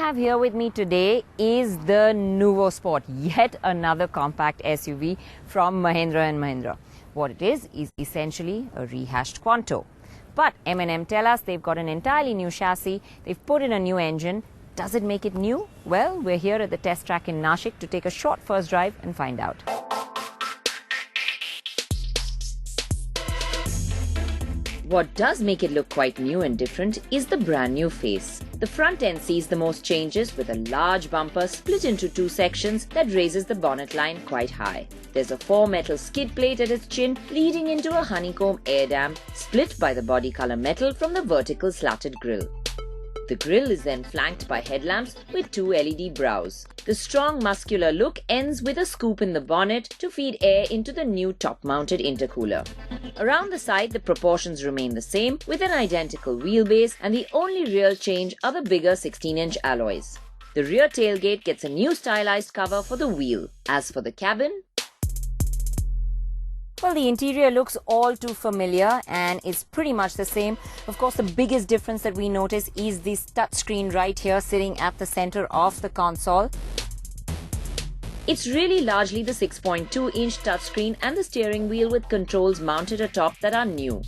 have here with me today is the NuvoSport, yet another compact SUV from Mahindra & Mahindra. What it is essentially a rehashed Quanto. But M&M tell us they've got an entirely new chassis, they've put in a new engine. Does it make it new? Well, we're here at the test track in Nashik to take a short first drive and find out. What does make it look quite new and different is the brand new face. The front end sees the most changes with a large bumper split into two sections that raises the bonnet line quite high. There's a 4-metal skid plate at its chin leading into a honeycomb air dam split by the body color metal from the vertical slatted grille. The grille is then flanked by headlamps with two LED brows. The strong muscular look ends with a scoop in the bonnet to feed air into the new top-mounted intercooler. Around the side, the proportions remain the same with an identical wheelbase, and the only real change are the bigger 16-inch alloys. The rear tailgate gets a new stylized cover for the wheel. As for the cabin, well, the interior looks all too familiar and it's pretty much the same. Of course, the biggest difference that we notice is this touchscreen right here sitting at the center of the console. It's really largely the 6.2-inch touchscreen and the steering wheel with controls mounted atop that are new.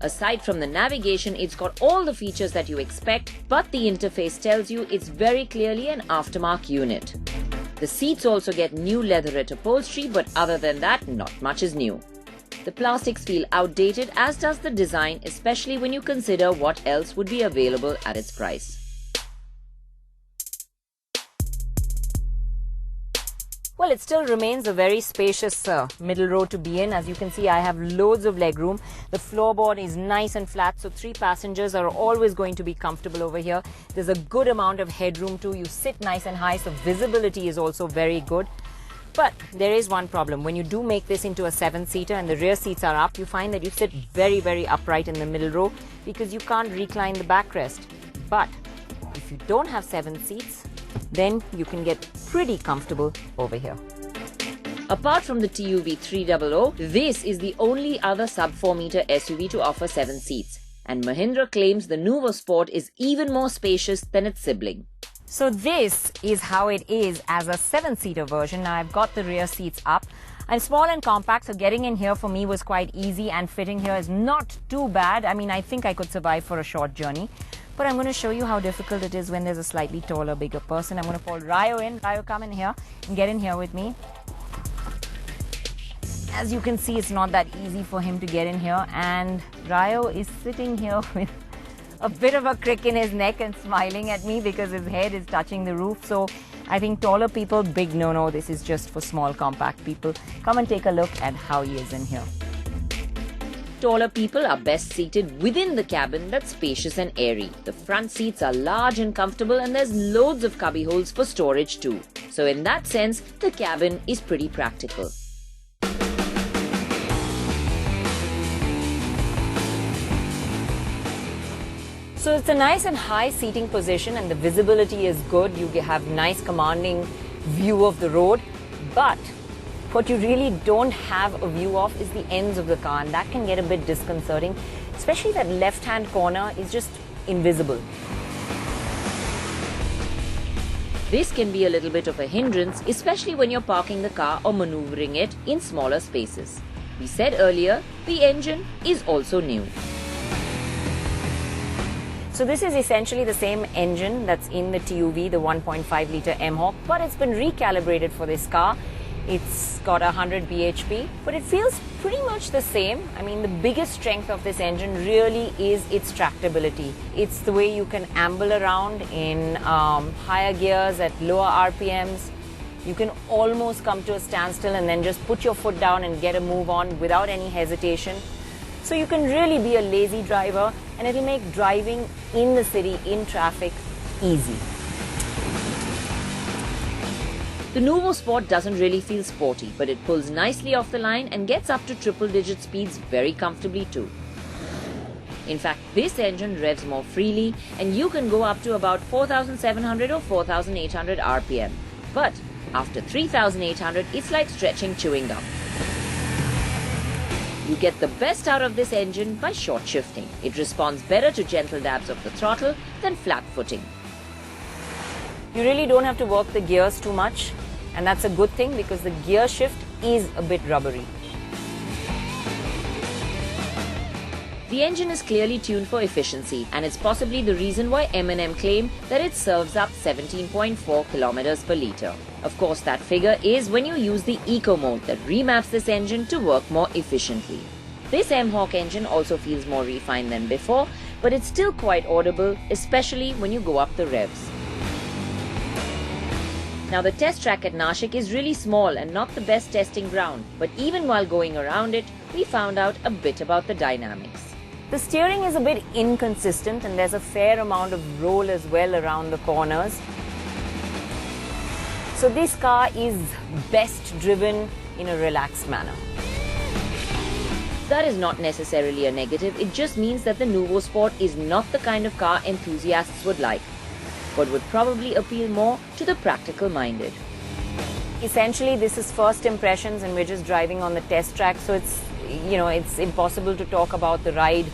Aside from the navigation, it's got all the features that you expect, but the interface tells you it's very clearly an aftermarket unit. The seats also get new leatherette upholstery, but other than that, not much is new. The plastics feel outdated, as does the design, especially when you consider what else would be available at its price. Well, it still remains a very spacious middle row to be in. As you can see, I have loads of legroom. The floorboard is nice and flat, so 3 passengers are always going to be comfortable over here. There's a good amount of headroom too. You sit nice and high, so visibility is also very good. But there is one problem. When you do make this into a 7-seater and the rear seats are up, you find that you sit very, very upright in the middle row because you can't recline the backrest. But if you don't have 7 seats, then you can get pretty comfortable over here. Apart from the TUV 300, this is the only other sub-4-metre SUV to offer 7 seats. And Mahindra claims the NuvoSport is even more spacious than its sibling. So this is how it is as a 7-seater version. Now I've got the rear seats up. I'm small and compact, so getting in here for me was quite easy, and fitting here is not too bad. I mean, I think I could survive for a short journey. But I'm going to show you how difficult it is when there's a slightly taller, bigger person. I'm going to call Rayo in. Rayo, come in here and get in here with me. As you can see, it's not that easy for him to get in here. And Rayo is sitting here with a bit of a crick in his neck and smiling at me because his head is touching the roof. So I think taller people, big no-no. This is just for small, compact people. Come and take a look at how he is in here. Taller people are best seated within the cabin that's spacious and airy. The front seats are large and comfortable, and there's loads of cubby holes for storage too. So in that sense, the cabin is pretty practical. So it's a nice and high seating position, and the visibility is good. You have nice commanding view of the road, but what you really don't have a view of is the ends of the car, and that can get a bit disconcerting, especially that left-hand corner is just invisible. This can be a little bit of a hindrance, especially when you're parking the car or maneuvering it in smaller spaces. We said earlier, the engine is also new. So this is essentially the same engine that's in the TUV, the 1.5-litre M-Hawk, but it's been recalibrated for this car. It's got 100 bhp, but it feels pretty much the same. I mean, the biggest strength of this engine really is its tractability. It's the way you can amble around in higher gears at lower RPMs. You can almost come to a standstill and then just put your foot down and get a move on without any hesitation. So you can really be a lazy driver, and it'll make driving in the city, in traffic, easy. The NuvoSport doesn't really feel sporty, but it pulls nicely off the line and gets up to triple-digit speeds very comfortably too. In fact, this engine revs more freely, and you can go up to about 4,700 or 4,800 RPM. But after 3,800, it's like stretching chewing gum. You get the best out of this engine by short shifting. It responds better to gentle dabs of the throttle than flat footing. You really don't have to work the gears too much, and that's a good thing because the gear shift is a bit rubbery. The engine is clearly tuned for efficiency, and it's possibly the reason why M&M claim that it serves up 17.4 kilometers per litre. Of course, that figure is when you use the Eco mode that remaps this engine to work more efficiently. This M-Hawk engine also feels more refined than before, but it's still quite audible, especially when you go up the revs. Now, the test track at Nashik is really small and not the best testing ground, but even while going around it, we found out a bit about the dynamics. The steering is a bit inconsistent and there's a fair amount of roll as well around the corners. So this car is best driven in a relaxed manner. That is not necessarily a negative, it just means that the NuvoSport is not the kind of car enthusiasts would like, but would probably appeal more to the practical minded. Essentially, this is first impressions and we're just driving on the test track, so it's impossible to talk about the ride.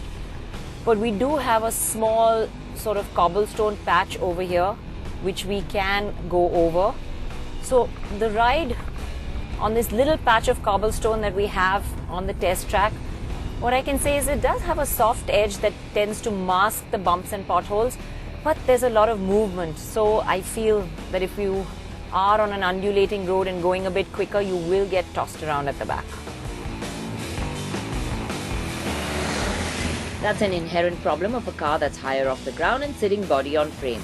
But we do have a small sort of cobblestone patch over here which we can go over. So the ride on this little patch of cobblestone that we have on the test track, what I can say is it does have a soft edge that tends to mask the bumps and potholes, but there's a lot of movement. So I feel that if you are on an undulating road and going a bit quicker, you will get tossed around at the back. That's an inherent problem of a car that's higher off the ground and sitting body on frame.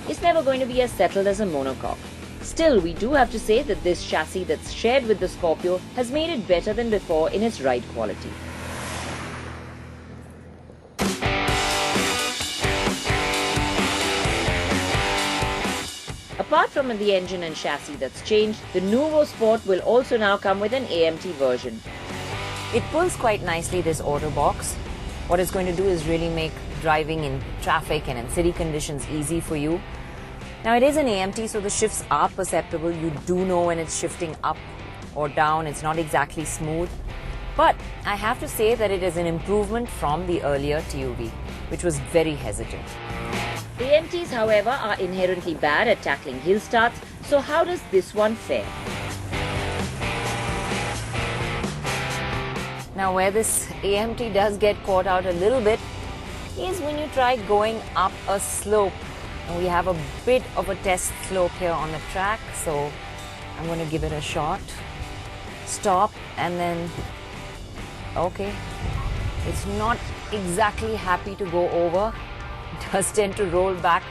It's never going to be as settled as a monocoque. Still, we do have to say that this chassis that's shared with the Scorpio has made it better than before in its ride quality. Apart from the engine and chassis that's changed, the NuvoSport will also now come with an AMT version. It pulls quite nicely, this auto box. What it's going to do is really make driving in traffic and in city conditions easy for you. Now it is an AMT, so the shifts are perceptible. You do know when it's shifting up or down. It's not exactly smooth. But I have to say that it is an improvement from the earlier TUV, which was very hesitant. The AMTs, however, are inherently bad at tackling hill starts. So how does this one fare? Now where this AMT does get caught out a little bit is when you try going up a slope. And we have a bit of a test slope here on the track, so I'm going to give it a shot. Stop and then, okay, it's not exactly happy to go over. It does tend to roll back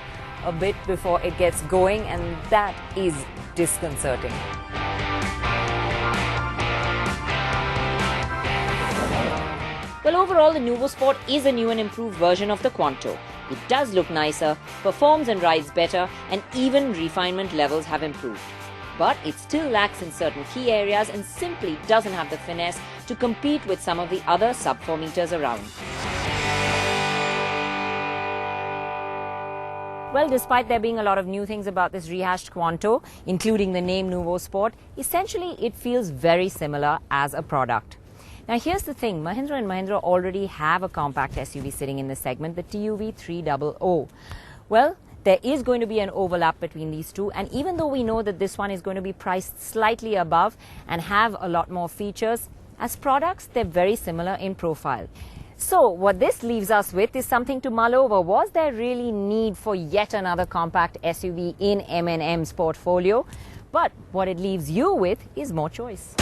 a bit before it gets going, and that is disconcerting. Well, overall, the NuvoSport is a new and improved version of the Quanto. It does look nicer, performs and rides better, and even refinement levels have improved. But it still lacks in certain key areas and simply doesn't have the finesse to compete with some of the other sub-4 meters around. Well, despite there being a lot of new things about this rehashed Quanto, including the name NuvoSport, essentially it feels very similar as a product. Now here's the thing, Mahindra and Mahindra already have a compact SUV sitting in this segment, the TUV 300. Well, there is going to be an overlap between these two, and even though we know that this one is going to be priced slightly above and have a lot more features, as products they're very similar in profile. So what this leaves us with is something to mull over. Was there really need for yet another compact SUV in M&M's portfolio? But what it leaves you with is more choice.